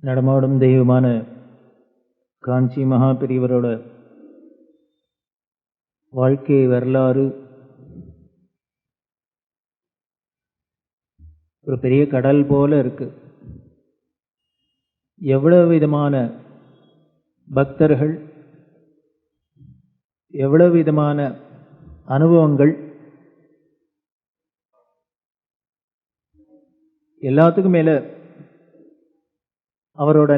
நடமாடும் தெய்வமான காஞ்சி மகாபெரியவரோட வாழ்க்கை வரலாறு ஒரு பெரிய கடல் போல இருக்கு. எவ்வளவு விதமான பக்தர்கள், எவ்வளவு விதமான அனுபவங்கள், எல்லாத்துக்கும் மேல அவரோட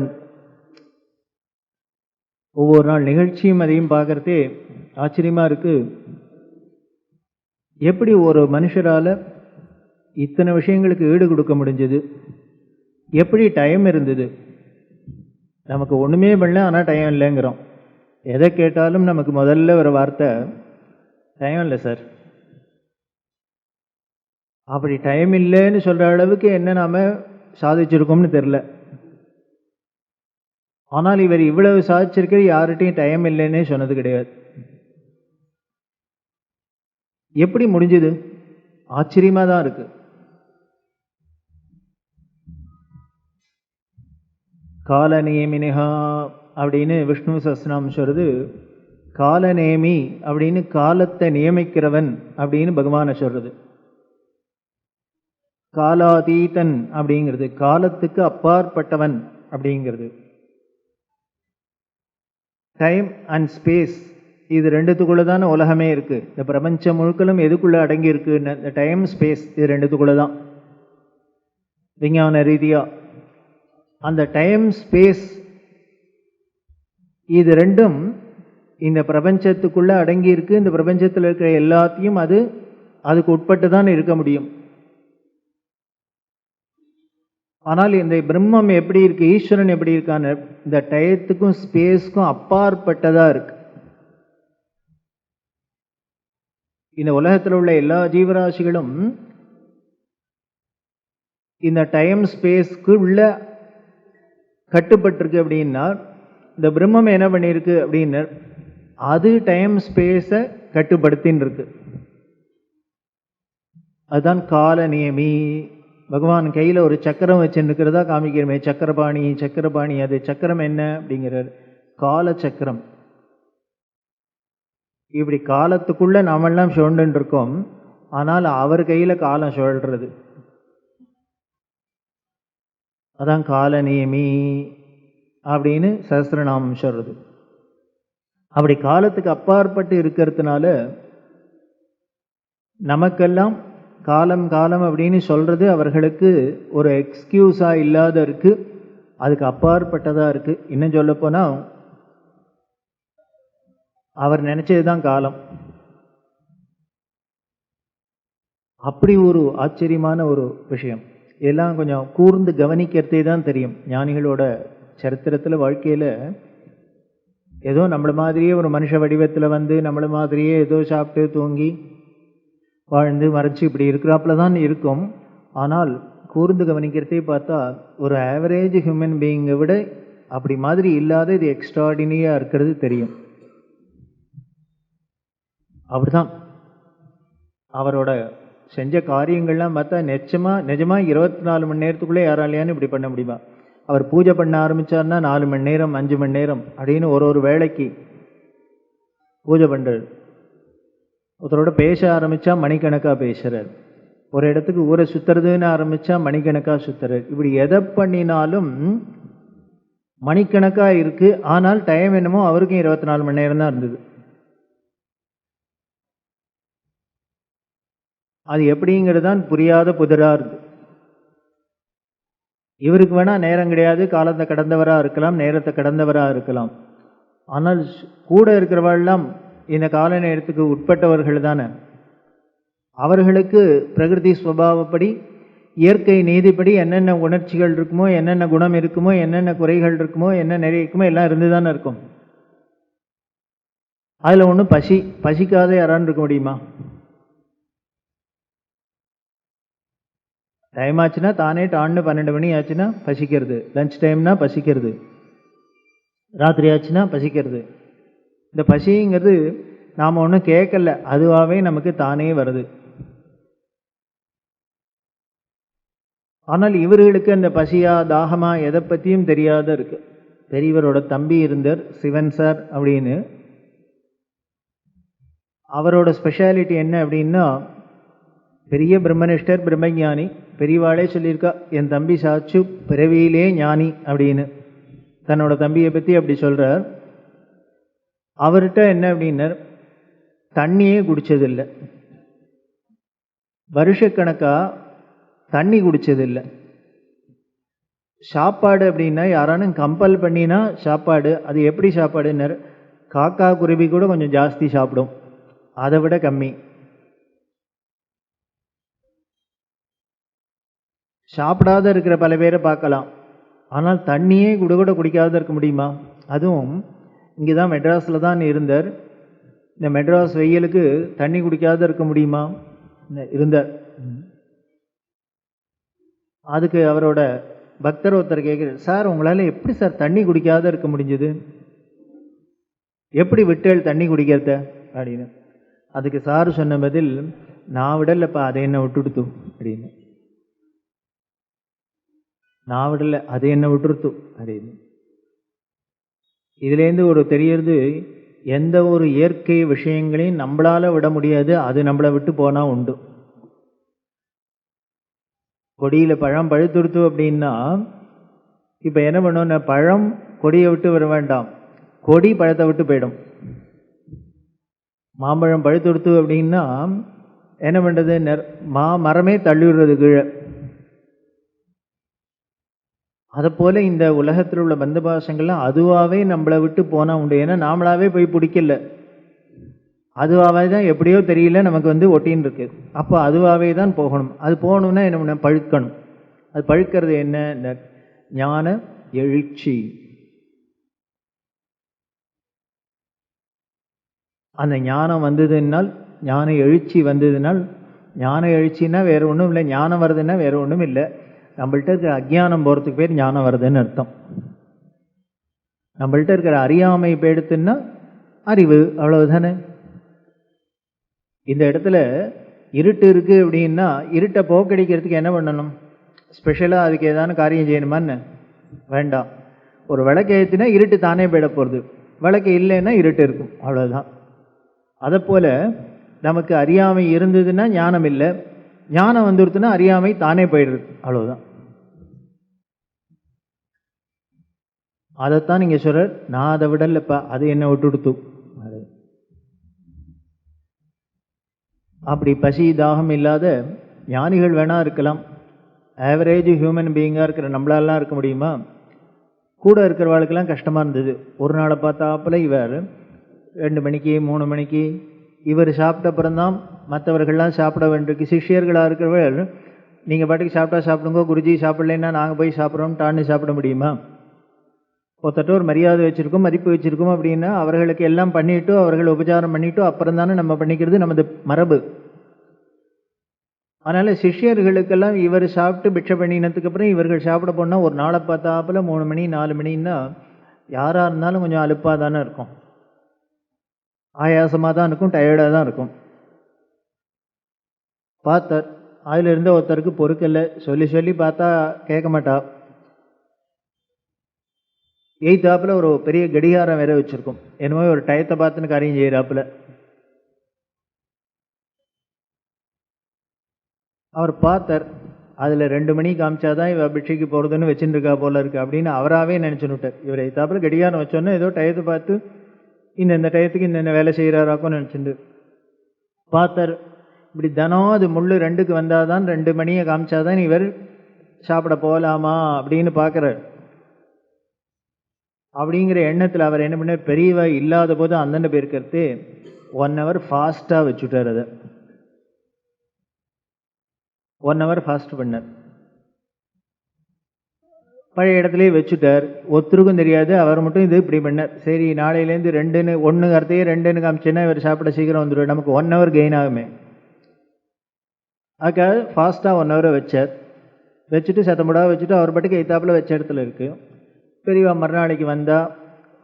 ஒவ்வொரு நாள் நிகழ்ச்சியும் அதையும் பார்க்கறதே ஆச்சரியமா இருக்கு. எப்படி ஒரு மனுஷரால இத்தனை விஷயங்களுக்கு ஈடு கொடுக்க முடிஞ்சது? எப்படி டைம் இருந்தது? நமக்கு ஒண்ணுமே பண்ணல, ஆனா டைம் இல்லைங்கிறோம். எதை கேட்டாலும் நமக்கு முதல்ல ஒரு வார்த்தை டைம் இல்லை சார். அப்படி டைம் இல்லைன்னு சொல்ற அளவுக்கு என்ன நாம சாதிச்சிருக்கோம்னு தெரியல. ஆனால் இவர் இவ்வளவு சாதிச்சிருக்கிற யார்கிட்டையும் டைம் இல்லைன்னே சொன்னது கிடையாது. எப்படி முடிஞ்சது? ஆச்சரியமா தான் இருக்கு. கால நியமினிகா அப்படின்னு விஷ்ணு சஹஸ்ரநாமம் சொல்றது. கால நேமி அப்படின்னு காலத்தை நியமிக்கிறவன் அப்படின்னு பகவானை சொல்றது. காலாதீதன் அப்படிங்கிறது காலத்துக்கு அப்பாற்பட்டவன் அப்படிங்கிறது. டைம் அண்ட் ஸ்பேஸ் இது ரெண்டுத்துக்குள்ள தானே உலகமே இருக்கு. இந்த பிரபஞ்சம் முழுக்களும் எதுக்குள்ள அடங்கி இருக்கு? இந்த டைம் ஸ்பேஸ் இது ரெண்டுத்துக்குள்ள தான். விஞ்ஞான ரீதியா அந்த டைம் ஸ்பேஸ் இது ரெண்டும் இந்த பிரபஞ்சத்துக்குள்ள அடங்கி இருக்கு. இந்த பிரபஞ்சத்தில் இருக்கிற எல்லாத்தையும் அதுக்கு உட்பட்டு தான் இருக்க முடியும். ஆனால் இந்த பிரம்மம் எப்படி இருக்கு, ஈஸ்வரன் எப்படி இருக்கான்னு இந்த டயத்துக்கும் ஸ்பேஸ்க்கும் அப்பாற்பட்டதா இருக்கு. இந்த உலகத்தில் உள்ள எல்லா ஜீவராசிகளும் இந்த டைம் ஸ்பேஸ்க்கு உள்ள கட்டுப்பட்டிருக்கு. அப்படின்னா இந்த பிரம்மம் என்ன பண்ணிருக்கு அப்படின்னு அது டைம் ஸ்பேஸை கட்டுப்படுத்தின்னு இருக்கு. அதுதான் கால நியமி. பகவான் கையில ஒரு சக்கரம் வச்சுருக்கிறதா காமிக்கிறமே, சக்கரபாணி சக்கரபாணி. அது சக்கரம் என்ன அப்படிங்கிறார்? கால சக்கரம். இப்படி காலத்துக்குள்ள நாமெல்லாம் சுழண்டு இருக்கோம், ஆனால் அவர் கையில காலம் சுழல்றது. அதான் கால நியமி அப்படின்னு சஹஸ்ரநாமம் சொல்றது. அப்படி காலத்துக்கு அப்பாற்பட்டு இருக்கிறதுனால நமக்கெல்லாம் காலம் காலம் அப்படின்னு சொல்றது அவர்களுக்கு ஒரு எக்ஸ்கியூஸா இல்லாத இருக்கு, அதுக்கு அப்பாற்பட்டதா இருக்கு. இன்னும் சொல்ல போனா அவர் நினைச்சதுதான் காலம். அப்படி ஒரு ஆச்சரியமான ஒரு விஷயம். எல்லாம் கொஞ்சம் கூர்ந்து கவனிக்கிறதே தான் தெரியும். ஞானிகளோட சரித்திரத்துல வாழ்க்கையில ஏதோ நம்மள மாதிரியே ஒரு மனுஷ வடிவத்துல வந்து நம்மள மாதிரியே ஏதோ சாப்பிட்டு தூங்கி வாழ்ந்து மறைச்சு இப்படி இருக்கிறாப்புல தான் இருக்கும். ஆனால் கூர்ந்து கவனிக்கிறதே பார்த்தா ஒரு ஆவரேஜ் ஹியூமன் பீயிங்கை விட அப்படி மாதிரி இல்லாத இது எக்ஸ்ட்ராடினரியா இருக்கிறது தெரியும். அப்படிதான் அவரோட செஞ்ச காரியங்கள்லாம் பார்த்தா நிஜமா 24 மணி நேரத்துக்குள்ளே யாராலையான்னு இப்படி பண்ண முடியுமா? அவர் பூஜை பண்ண ஆரம்பிச்சார்னா 4 மணி நேரம் 5 மணி நேரம் அப்படின்னு ஒரு வேளைக்கு பூஜை பண்றாரு. ஒருத்தரோட பேச ஆரம்பிச்சா மணிக்கணக்கா பேசுறார். ஒரு இடத்துக்கு ஊரை சுத்துறதுன்னு ஆரம்பிச்சா மணிக்கணக்கா சுத்துறார். இப்படி எதை பண்ணினாலும் மணிக்கணக்கா இருக்கு. ஆனால் டைம் என்னமோ அவருக்கும் 24 மணி நேரம் தான் இருந்தது. அது எப்படிங்கிறது தான் புரியாத புதிரா இருக்கு. இவருக்கு வேணா நேரம் கிடையாது, காலத்தை கடந்தவரா இருக்கலாம், நேரத்தை கடந்தவரா இருக்கலாம். ஆனால் கூட இருக்கிறவெல்லாம் இந்த கால நேரத்துக்கு உட்பட்டவர்கள் தானே. அவர்களுக்கு பிரகிருதி ஸ்வபாவப்படி இயற்கை நீதிப்படி என்னென்ன உணர்ச்சிகள் இருக்குமோ, என்னென்ன குணம் இருக்குமோ, என்னென்ன குறைகள் இருக்குமோ, என்ன நிறைய இருக்குமோ எல்லாம் இருந்துதானே இருக்கும். அதுல ஒன்றும் பசிக்காத யாரான்னு இருக்க முடியுமா? டைம் ஆச்சுன்னா தானே டான்னு 12 மணி ஆச்சுன்னா பசிக்கிறது, லஞ்ச் டைம்னா பசிக்கிறது, ராத்திரி ஆச்சுன்னா பசிக்கிறது. இந்த பசிங்கிறது நாம ஒன்றும் கேட்கல, அதுவாகவே நமக்கு தானே வருது. ஆனால் இவர்களுக்கு அந்த பசியா தாகமா எதை பற்றியும் தெரியாத இருக்கு. பெரியவரோட தம்பி இருந்தார் சிவன் சார் அப்படின்னு. அவரோட ஸ்பெஷாலிட்டி என்ன அப்படின்னா, பெரிய பிரம்மனிஷ்டர், பிரம்மஞானி. பெரியவாளே சொல்லியிருக்கா, என் தம்பி சாச்சு பிறவியிலே ஞானி அப்படின்னு. தன்னோட தம்பியை பற்றி அப்படி சொல்கிறார். அவர்கிட்ட என்ன அப்படின்னார், தண்ணியே குடித்ததில்லை, வருஷக்கணக்காக தண்ணி குடித்ததில்லை. சாப்பாடு அப்படின்னா யாரானும் கம்பல் பண்ணினா சாப்பாடு, அது எப்படி சாப்பாடுன்னார், காக்கா குருவி கூட கொஞ்சம் ஜாஸ்தி சாப்பிடும், அதை விட கம்மி. சாப்பிடாத இருக்கிற பல பேரை பார்க்கலாம், ஆனால் தண்ணியே கூட குடிக்காத இருக்க முடியுமா? அதுவும் இங்கே தான் மெட்ராஸில் தான் இருந்தார். இந்த மெட்ராஸ் வெயிலுக்கு தண்ணி குடிக்காத இருக்க முடியுமா? இருந்தார். அதுக்கு அவரோட பக்தர் ஒருத்தர் கேட்குறார், சார் உங்களால் எப்படி சார் தண்ணி குடிக்காத இருக்க முடிஞ்சது, எப்படி விட்டேள் தண்ணி குடிக்கிறத அப்படின்னு. அதுக்கு சார் சொன்ன பதில், நான் விடலப்பா, அதை என்ன விட்டுடுத்து அப்படின்னு. நான் விடல, அது என்ன விட்டுருத்து அப்படின்னு. இதுலேருந்து ஒரு தெரியறது, எந்த ஒரு இயற்கை விஷயங்களையும் நம்மளால விட முடியாது, அது நம்மளை விட்டு போனால் உண்டு. கொடியில் பழம் பழுத்துடுத்து அப்படின்னா இப்போ என்ன பண்ணோன்னா, பழம் கொடியை விட்டு வர வேண்டாம், கொடி பழத்தை விட்டு போயிடும். மாம்பழம் பழுத்துடுத்து அப்படின்னா என்ன பண்ணுறது, மரமே தள்ளி விடுறது கீழே. அதுபோல் இந்த உலகத்தில் உள்ள பந்தபாசங்கள்லாம் அதுவாகவே நம்மளை விட்டு போனால் உண்டு. ஏன்னா நாமளாவே போய் பிடிக்கல, அதுவாகவே தான் எப்படியோ தெரியல நமக்கு ஒட்டின்னு இருக்கு. அப்போ அதுவாகவே தான் போகணும். அது போகணும்னா என்ன பண்ண, பழுக்கணும். அது பழுக்கிறது என்ன, ஞான எழுச்சி. அந்த ஞானம் வந்ததுனால், ஞான எழுச்சி வந்ததுனால், ஞான எழுச்சின்னா வேறு ஒன்றும் இல்லை, ஞானம் வருதுன்னா வேறு ஒன்றும் இல்லை. நம்மள்கிட்ட இருக்கிற அஜ்ஞானம் போகிறதுக்கு பேர் ஞானம் வருதுன்னு அர்த்தம். நம்மள்கிட்ட இருக்கிற அறியாமை போயிடுத்துன்னா அறிவு, அவ்வளவுதானே. இந்த இடத்துல இருட்டு இருக்குது அப்படின்னா, இருட்டை போக்கடிக்கிறதுக்கு என்ன பண்ணணும், ஸ்பெஷலாக அதுக்கு ஏதான காரியம் செய்யணுமான்னு வேண்டாம். ஒரு விளக்கு ஏற்றினா இருட்டு தானே போயிட போகிறது, விளக்கு இல்லைன்னா இருட்டு இருக்கும், அவ்வளோதான். அதைப்போல் நமக்கு அறியாமை இருந்ததுன்னா ஞானம் இல்லை, ஞானம் வந்துடுத்துன்னா அறியாமை தானே போயிடுது, அவ்வளோதான். அதைத்தான் நீங்கள் சொல்கிறார், நான் அதை விடலப்பா, அது என்ன விட்டுடுத்து. அப்படி பசி தாகம் இல்லாத ஞானிகள் வேணா இருக்கலாம், ஆவரேஜ் ஹியூமன் பீயிங்காக இருக்கிற நம்மளாலாம் இருக்க முடியுமா? கூட இருக்கிறவாளுக்கெல்லாம் கஷ்டமாக இருந்தது. ஒரு நாளை பார்த்தாப்புல இவர் 2 மணிக்கு 3 மணிக்கு இவர் சாப்பிட்ட அப்புறம்தான் மற்றவர்கள்லாம் சாப்பிட வேண்டியிருக்கு. சிஷ்யர்களாக இருக்கிறவர்கள் நீங்கள் பாட்டுக்கு சாப்பிட்டா சாப்பிடுங்க, குருஜி சாப்பிடலைன்னா நாங்கள் போய் சாப்பிட்றோம் டான்னு சாப்பிட முடியுமா? ஒருத்தட்ட ஒரு மரியாதை வச்சுருக்கோம், மதிப்பு வச்சுருக்கோம் அப்படின்னா அவர்களுக்கு எல்லாம் பண்ணிவிட்டு, அவர்கள் உபச்சாரம் பண்ணிவிட்டு அப்புறம் தானே நம்ம பண்ணிக்கிறது நமது மரபு. அதனால் சிஷ்யர்களுக்கெல்லாம் இவர் சாப்பிட்டு பிட்சை பண்ணினதுக்கு அப்புறம் இவர்கள் சாப்பிட போனால் ஒரு நாளை பார்த்தாப்புல 3 மணி 4 மணின்னா யாராக இருந்தாலும் கொஞ்சம் அலுப்பாக தானே இருக்கும், ஆயாசமாக தான் இருக்கும், டயர்டாக தான் இருக்கும். பார்த்தார், அதில் இருந்த ஒருத்தருக்கு பொறுக்கலை, சொல்லி சொல்லி பார்த்தா கேட்க மாட்டா. எய்த்தாப்பில் ஒரு பெரிய கடிகாரம் வேற வச்சுருக்கோம், என்னமோ ஒரு டயத்தை பார்த்துன்னு காரியம் செய்கிறாப்புல. அவர் பார்த்தார், அதில் 2 மணி காமிச்சாதான் இவ பிட்சைக்கு போகிறதுன்னு வச்சுட்டு இருக்கா போல இருக்கு அப்படின்னு அவராகவே நினச்சுன்னுட்டார். இவர் எய்த்தாப்பில் கடிகாரம் வச்சோன்னே ஏதோ டயத்தை பார்த்து இந்த டயத்துக்கு இந்த வேலை செய்கிறாராக்கும் நினச்சிட்டு பார்த்தார். இப்படி தினம் அது முள் 2க்கு வந்தால் தான் 2 மணியை காமிச்சாதான் இவர் சாப்பிட போகலாமா அப்படின்னு பார்க்குறார். அப்படிங்கிற எண்ணத்தில் அவர் என்ன பண்ணார், பெரியவா இல்லாத போது அந்தண்ட பேருக்கிறது 1 hour ஃபாஸ்ட்டாக வச்சுட்டார். அதை 1 hour ஃபாஸ்ட் பண்ணார், பழைய இடத்துலேயே வச்சுட்டார். ஒருத்தருக்கும் தெரியாது, அவர் மட்டும் இது இப்படி பண்ணார். சரி நாளையிலேருந்து 2ன்னு 1 அர்த்தையே 2ன்னு காமிச்சேன்னா இவர் சாப்பிட சீக்கிரம் வந்துடுவார், நமக்கு 1 hour கெயின் ஆகுமே. அதுக்காக ஃபாஸ்ட்டாக 1 hour வச்சார். வச்சுட்டு சத்தமுடாக வச்சுட்டு அவர் பாட்டுக்கு எய்த்தாப்பில் வச்ச இடத்துல இருக்குது. பெரியவா மறுநாளைக்கு வந்தால்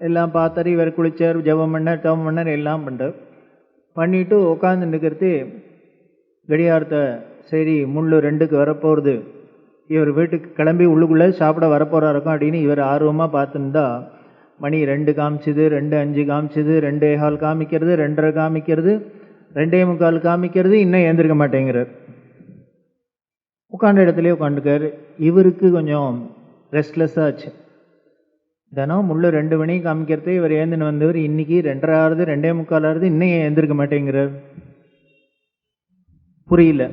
எல்லாம் பார்த்தாரு, இவர் குளிச்சார், ஜபம் பண்ணார், தவம் பண்ணார், எல்லாம் பண்ணார். பண்ணிவிட்டு உட்காந்து நிற்கிறது கடிகாரத்தை. சரி முள் 2க்கு வரப்போகிறது, இவர் வீட்டுக்கு கிளம்பி உள்ளுக்குள்ளே சாப்பிட வரப்போறா இருக்கும் அப்படின்னு இவர் ஆர்வமாக பார்த்துருந்தா மணி 2 காமிச்சுது, 2:05 காமிச்சுது, 2:15 காமிக்கிறது, 2:30 காமிக்கிறது, 2:45 காமிக்கிறது, இன்னும் எழுந்திருக்க மாட்டேங்கிறார். உட்காண்ட இடத்துலேயே உட்காந்துக்காரு. இவருக்கு கொஞ்சம் ரெஸ்ட்லெஸ்ஸாக ஆச்சு. தினம் முள்ளு 2 மணி காமிக்கிறதே இவர் ஏந்தின்னு வந்தவர் இன்னைக்கு 2:30 ஆகுது, 2:45 ஆகுது, இன்னும் ஏன் எழுந்திருக்க மாட்டேங்கிறார்? புரியல.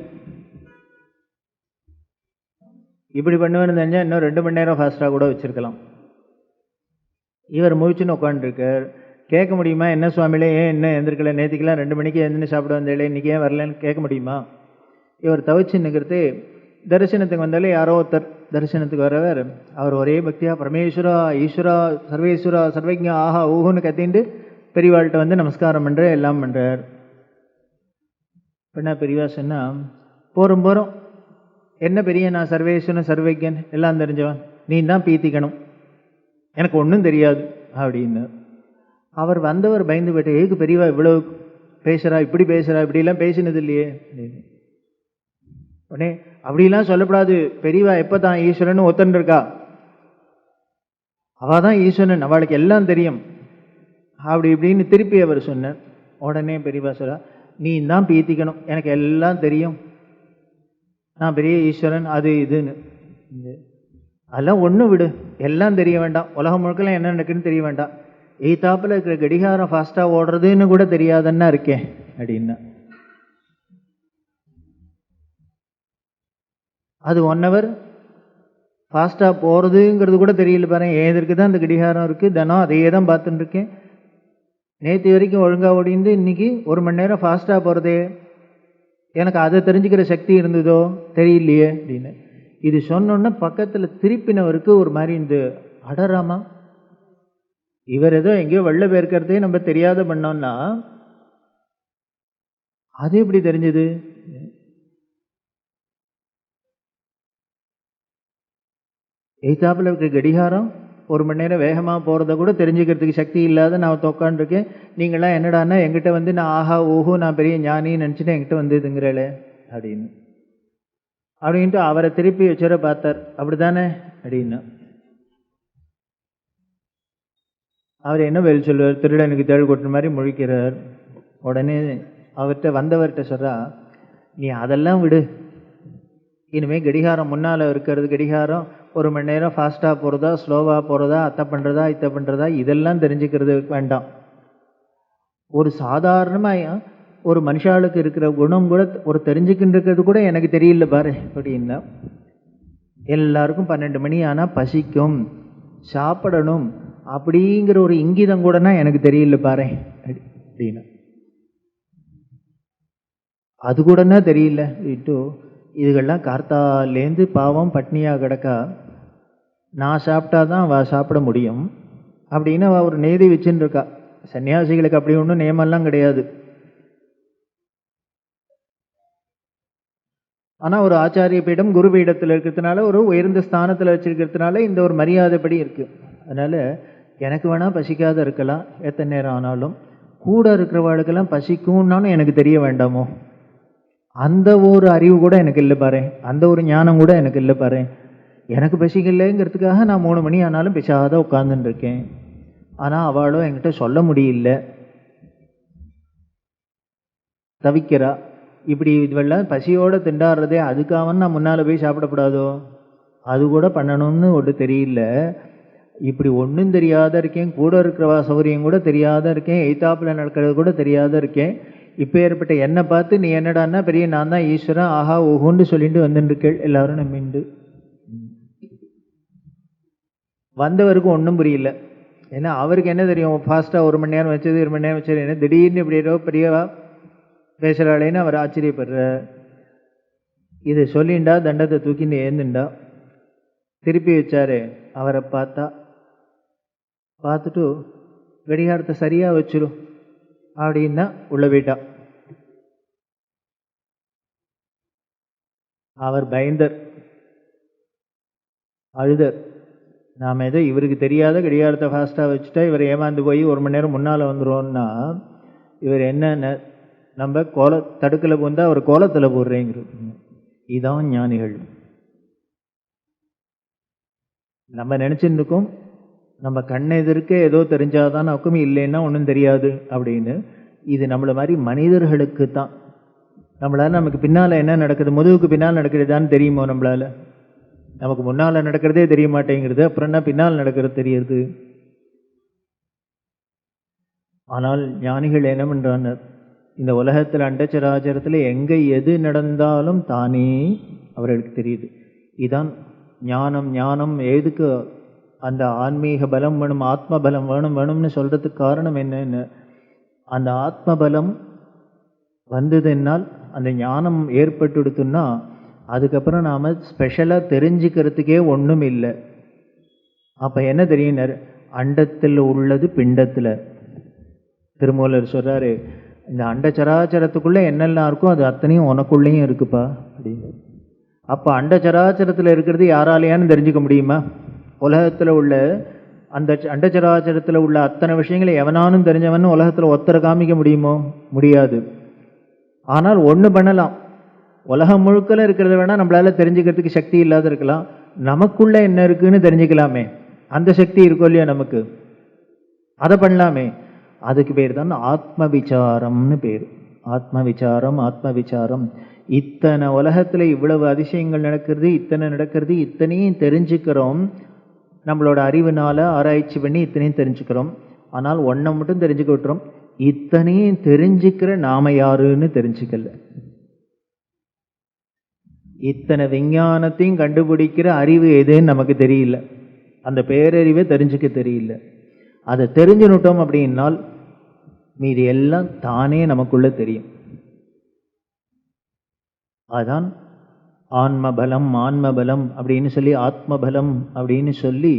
இப்படி பண்ணுவேன்னு தெரிஞ்சா இன்னும் 2 மணி நேரம் ஃபாஸ்ட்டாக கூட வச்சிருக்கலாம். இவர் முழிச்சுன்னு உட்காந்துருக்கார். கேட்க முடியுமா, என்ன சுவாமியிலே ஏன் என்ன எழுந்திருக்கல, நேற்றுக்கெல்லாம் 2 மணிக்கு எழுந்துன்னு சாப்பிட வந்தேன், இன்னைக்கு ஏன் வரலன்னு கேட்க முடியுமா? இவர் தவிச்சு நிற்கிறது. தரிசனத்துக்கு வந்தாலே யாரோ ஒருத்தர் தரிசனத்துக்கு வரவர், அவர் ஒரே பக்தியா பரமேஸ்வரா ஈஸ்வரா சர்வேஸ்வரா சர்வஜா ஆஹா ஊஹுன்னு கத்திண்டு பெரியவாள்கிட்ட வந்து நமஸ்காரம் பண்ணுற எல்லாம் பண்ணுறார். என்ன பெரியவா சொன்னா, போகிறோம் என்ன பெரிய நான் சர்வேஸ்வரன் சர்வஜன் எல்லாம் தெரிஞ்சவன், நீ தான் பீத்திக்கணும், எனக்கு ஒன்றும் தெரியாது அப்படின்னு. அவர் வந்தவர் பயந்து போயிட்டு, ஏக்கு பெரியவா இவ்வளவு பேசுகிறா, இப்படி பேசுகிறா, இப்படிலாம் பேசினது இல்லையே அப்படின்னு. உடனே அப்படிலாம் சொல்லப்படாது, பெரியவா எப்போ தான் ஈஸ்வரன் ஒத்தன் இருக்கா, அவள் தான் ஈஸ்வரன், அவளுக்கு எல்லாம் தெரியும் அப்படி இப்படின்னு திருப்பி அவர் சொன்னார். உடனே பெரியவா சொல்றா, நீ தான் பீத்திக்கணும், எனக்கு எல்லாம் தெரியும், நான் பெரிய ஈஸ்வரன் அது இதுன்னு. அதெல்லாம் ஒன்றும் விடு, எல்லாம் தெரிய வேண்டாம், உலகம் முழுக்கலாம் என்ன நடக்குன்னு தெரிய வேண்டாம், எய்தாப்பில் இருக்கிற கடிகாரம் ஃபாஸ்ட்டாக ஓடுறதுன்னு கூட தெரியாதன்னா இருக்கேன் அப்படின்னா. அது 1 hour ஃபாஸ்ட்டாக போகிறதுங்கிறது கூட தெரியல பாருங்க. ஏதற்கு தான் அந்த கடிகாரம் இருக்குது, தினம் அதையே தான் பார்த்துட்டு இருக்கேன், நேற்று வரைக்கும் ஒழுங்காக ஓடிந்து இன்னைக்கு 1 மணி நேரம் ஃபாஸ்ட்டாக போகிறதே, எனக்கு அதை தெரிஞ்சுக்கிற சக்தி இருந்ததோ தெரியலையே அப்படின்னு. இது சொன்னோன்னா பக்கத்தில் திருப்பினவருக்கு ஒரு மாதிரி இந்த அடராமா, இவர் ஏதோ எங்கேயோ வெள்ள பேர்க்கிறதே நம்ம தெரியாத பண்ணோம்னா அது எப்படி தெரிஞ்சது? எய்தாப்பில் இருக்க கடிகாரம் 1 மணி நேரம் வேகமாக போகிறத கூட தெரிஞ்சுக்கிறதுக்கு சக்தி இல்லாத நான் உட்காந்துருக்கேன், நீங்களாம் என்னடான்னா என்கிட்ட வந்து நான் ஆஹா ஓஹோ நான் பெரிய ஞானின்னு நினச்சிட்டு என்கிட்ட வந்துதுங்கிறேளே அப்படின்ட்டு அவரை திருப்பி வச்சுற பார்த்தார். அப்படித்தானே அப்படின்னா அவர் என்ன பதில் சொல்லுவார்? திருடனுக்கு தேள் கொட்டுற மாதிரி முழிக்கிறார். உடனே அவர்கிட்ட வந்தவர்கிட்ட சொல்கிறா, நீ அதெல்லாம் விடு, இனிமேல் கடிகாரம் முன்னால் இருக்கிறது கடிகாரம் 1 மணி நேரம் ஃபாஸ்ட்டாக போகிறதா ஸ்லோவாக போகிறதா அத்தை பண்ணுறதா இத்தை பண்ணுறதா இதெல்லாம் தெரிஞ்சுக்கிறது வேண்டாம். ஒரு சாதாரணமாக ஒரு மனுஷாளுக்கு இருக்கிற குணம் கூட ஒரு தெரிஞ்சுக்கின்றது கூட எனக்கு தெரியல பாரு அப்படின்னா. எல்லாருக்கும் 12 மணி ஆனால் பசிக்கும் சாப்பிடணும் அப்படிங்கிற ஒரு இங்கிதம் கூடனா எனக்கு தெரியல பாரு அப்படின்னா. அது கூடனா தெரியல இட்டு இதுகள்லாம் கார்த்தாலேருந்து பாவம் பட்னியாக கிடக்கா, நான் சாப்பிட்டாதான் அவள் சாப்பிட முடியும் அப்படின்னு அவள் ஒரு நேதி வச்சுன்னு இருக்கா. சன்னியாசிகளுக்கு அப்படி ஒன்றும் நியமெல்லாம் கிடையாது. ஆனால் ஒரு ஆச்சாரிய பீடம் குரு பீடத்தில் இருக்கிறதுனால ஒரு உயர்ந்த ஸ்தானத்தில் வச்சிருக்கிறதுனால இந்த ஒரு மரியாதைப்படி இருக்குது. அதனால் எனக்கு வேணால் பசிக்காத இருக்கலாம் எத்தனை நேரம் ஆனாலும், கூட இருக்கிறவாளுக்கெல்லாம் பசிக்கும்னாலும் எனக்கு தெரிய வேண்டாமோ? அந்த ஒரு அறிவு கூட எனக்கு இல்லை பாரு, அந்த ஒரு ஞானம் கூட எனக்கு இல்லை பாரு. எனக்கு பசிக்கலைங்கிறதுக்காக நான் 3 மணி ஆனாலும் பிசாத உட்கார்ந்துட்டு இருக்கேன். ஆனால் அவளோ என்கிட்ட சொல்ல முடியல, தவிக்கிறா. இப்படி இதுவெல்லாம் பசியோடு திண்டாடுறதே, அதுக்காக நான் முன்னால் போய் சாப்பிடக்கூடாதோ? அது கூட பண்ணணும்னு ஒன்று தெரியல. இப்படி ஒன்றும் தெரியாத இருக்கேன், கூட இருக்கிறவா சௌகரியம் கூட தெரியாத இருக்கேன், எய்தாப்பில் நடக்கிறது கூட தெரியாத இருக்கேன். இப்போ ஏற்பட்ட என்னை பார்த்து நீ என்னடான்னா பெரிய நான் தான் ஈஸ்வரன் ஆஹா ஓஹோன்னு சொல்லிட்டு வந்துட்டுருக்கேள் எல்லாரும் நம்பிண்டு. வந்தவருக்கு ஒன்றும் புரியல. ஏன்னா அவருக்கு என்ன தெரியும், ஃபாஸ்ட்டாக 1 மணி நேரம் வச்சது 2 மணி நேரம் வச்சது என்ன திடீர்னு இப்படி ஏதோ பெரியவா பேசுகிறாளேன்னு அவர் ஆச்சரியப்படுற. இதை சொல்லிண்டா தண்டத்தை தூக்கின்னு ஏந்துண்டா. திருப்பி வச்சாரு அவரை பார்த்துட்டு கடிகாரத்தை சரியாக வச்சிரும் அப்படின்னா உள்ள போயிட்டா. அவர் பயந்தர், அழுதர். நாம் ஏதோ இவருக்கு தெரியாத கடிகாரத்தை ஃபாஸ்ட்டாக வச்சுட்டா இவர் ஏமாந்து போய் 1 மணி நேரம் முன்னால் வந்துடும்னா இவர் என்ன நம்ம தடுக்கில் போந்தால் அவர் கோலத்தில் போடுறேங்கிறது. இதான் ஞானிகள். நம்ம நினச்சிட்டு இருக்கோம் நம்ம கண் எதிர்க்க ஏதோ தெரிஞ்சாதான் நமக்கும், இல்லைன்னா ஒன்றும் தெரியாது அப்படின்னு. இது நம்மள மாதிரி மனிதர்களுக்கு தான். நம்மளால நமக்கு பின்னால் என்ன நடக்குது, முதுகுக்கு பின்னால் நடக்கிறதான்னு தெரியுமோ நம்மளால? நமக்கு முன்னால் நடக்கிறதே தெரிய மாட்டேங்கிறது, அப்புறம் என்ன பின்னால் நடக்கிறது தெரியுது. ஆனால் ஞானிகள் என்ன பண்றாங்க, இந்த உலகத்தில் அண்டச்சராச்சரத்தில் எங்கே எது நடந்தாலும் தானே அவர்களுக்கு தெரியுது. இதுதான் ஞானம். ஞானம் எதுக்கு அந்த ஆன்மீக பலம் வேணும், ஆத்ம பலம் வேணும்னு சொல்றதுக்கு காரணம் என்னன்னு, அந்த ஆத்ம பலம் வந்ததுன்னால், அந்த ஞானம் ஏற்பட்டுடுத்துன்னா அதுக்கப்புறம் நாம் ஸ்பெஷலாக தெரிஞ்சுக்கிறதுக்கே ஒன்றும் இல்லை. அப்போ என்ன தெரியும், அண்டத்தில் உள்ளது பிண்டத்தில். திருமூலர் சொல்கிறாரு, இந்த அண்டச்சராச்சரத்துக்குள்ளே என்னெல்லாம் இருக்கோ அது அத்தனையும் உனக்குள்ளேயும் இருக்குப்பா அப்படின்னு. அப்போ அண்டச்சராச்சரத்தில் இருக்கிறது யாராலையான்னு தெரிஞ்சுக்க முடியுமா? உலகத்தில் உள்ள அந்த அண்டச்சராச்சரத்தில் உள்ள அத்தனை விஷயங்களை எவனானும் தெரிஞ்சவன் உலகத்தில் ஒத்தரை காமிக்க முடியுமோ? முடியாது. ஆனால் ஒன்று பண்ணலாம், உலகம் முழுக்கல இருக்கிறத வேணால் நம்மளால தெரிஞ்சுக்கிறதுக்கு சக்தி இல்லாத இருக்கலாம், நமக்குள்ளே என்ன இருக்குன்னு தெரிஞ்சுக்கலாமே. அந்த சக்தி இருக்கோ இல்லையா நமக்கு, அதை பண்ணலாமே. அதுக்கு பேர் தான் ஆத்ம விசாரம்னு பேர். ஆத்ம விசாரம், ஆத்ம விசாரம். இத்தனை உலகத்தில் இவ்வளவு அதிசயங்கள் நடக்கிறது, இத்தனை நடக்கிறது, இத்தனையும் தெரிஞ்சுக்கிறோம். நம்மளோட அறிவுனால ஆராய்ச்சி பண்ணி இத்தனையும் தெரிஞ்சுக்கிறோம். ஆனால் ஒன்றை மட்டும் தெரிஞ்சுக்க விட்டுறோம், இத்தனையும் தெரிஞ்சுக்கிற நாம யாருன்னு தெரிஞ்சுக்கல. இத்தனை விஞ்ஞானத்தையும் கண்டுபிடிக்கிற அறிவு எதுன்னு நமக்கு தெரியல, அந்த பேரறிவை தெரிஞ்சுக்க தெரியல. அதை தெரிஞ்சுனுட்டோம் அப்படின்னால் மீதி எல்லாம் தானே நமக்குள்ள தெரியும். அதுதான் ஆன்மபலம். ஆன்மபலம் அப்படின்னு சொல்லி, ஆத்மபலம் அப்படின்னு சொல்லி,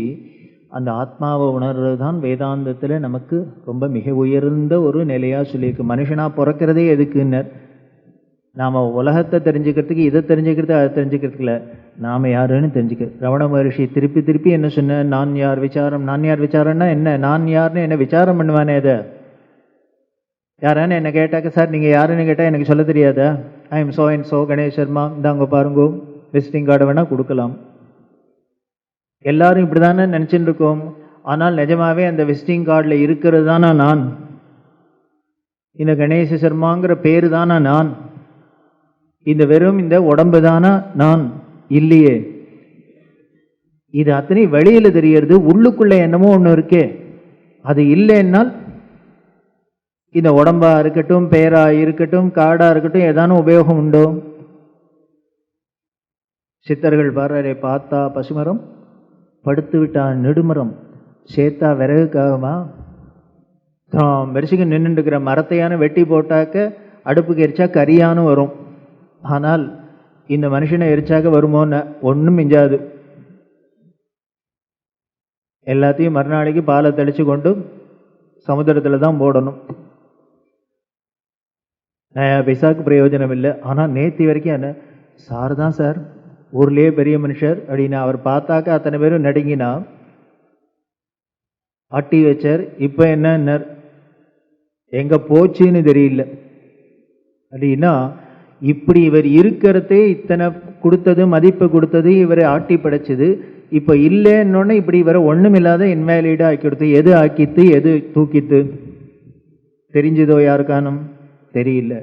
அந்த ஆத்மாவை உணர்றது தான் வேதாந்தத்தில் நமக்கு ரொம்ப மிக உயர்ந்த ஒரு நிலையாக சொல்லியிருக்கு. மனுஷனாக பிறக்கிறதே எதுக்குன்னு, நாம் உலகத்தை தெரிஞ்சுக்கிறதுக்கு, இதை தெரிஞ்சுக்கிறது, அதை தெரிஞ்சுக்கிறதுக்குல நாம் யாருன்னு தெரிஞ்சுக்க. ரமண மகர்ஷி திருப்பி திருப்பி என்ன சொன்ன, நான் யார் விசாரம். நான் யார் விசாரம்னா என்ன, நான் யாருன்னு என்ன விசாரம் பண்ணுவானே. அதை யாரான்னு என்ன கேட்டாக்க, சார் நீங்கள் யாருன்னு கேட்டால் எனக்கு சொல்ல தெரியாதா, I am so and so Ganesh Sharma, இந்தாங்க பாருங்கோ விசிட்டிங் கார்டை வேணால் கொடுக்கலாம். எல்லாரும் இப்படி தானே நினச்சிட்டு இருக்கோம். ஆனால் நிஜமாவே அந்த விசிட்டிங் கார்டில் இருக்கிறது தானா நான்? இந்த கணேஷ சர்மாங்கிற பேரு தானா நான்? இந்த வெறும் இந்த உடம்பு தானா நான்? இல்லையே. இது அத்தனை வெளியில தெரியறது, உள்ளுக்குள்ள என்னமோ ஒன்று இருக்கே. அது இல்லைன்னால் இந்த உடம்பா இருக்கட்டும், பேரா இருக்கட்டும், காடா இருக்கட்டும், ஏதான உபயோகம் உண்டோ? சித்தர்கள் பாரு, பார்த்தா பசுமரம், படுத்து விட்டான் நெடுமரம், சேத்தா விறகுக்காகமா? வெரிசிக்கு நின்று இருக்கிற மரத்தையான வெட்டி போட்டாக்க அடுப்புக்கு எரிச்சா கரியானு வரும். ஆனால் இந்த மனுஷனை எரிச்சாக்க வருமோன்னு ஒன்றும் மிஞ்சாது. எல்லாத்தையும் மறுநாளைக்கு பாலை தெளிச்சு கொண்டு சமுத்திரத்தில் தான் போடணும். பைசாக்கு பிரயோஜனம் இல்லை. ஆனால் நேத்தி வரைக்கும் என்ன, சார் தான் சார் ஊர்லேயே பெரிய மனுஷர் அப்படின்னு அவர் பார்த்தாக்க அத்தனை பேரும் நடுங்கினா ஆட்டி வச்சார். இப்போ என்ன எங்க போச்சுன்னு தெரியல அப்படின்னா, இப்படி இவர் இருக்கிறதே இத்தனை கொடுத்தது, மதிப்பு கொடுத்தது, இவரை ஆட்டி படைச்சது. இப்போ இல்லைன்னொன்னே இப்படி இவரை ஒன்றும் இல்லாத இன்வேலிடா ஆக்கி கொடுத்து, எது ஆக்கித்து எது தூக்கித்து தெரிஞ்சதோ யாருக்கானும் தெரியல.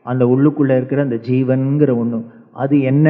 அந்த உள்ளுக்குள்ள இருக்கிற அந்த ஜீவன்கிற ஒன்று, அது என்ன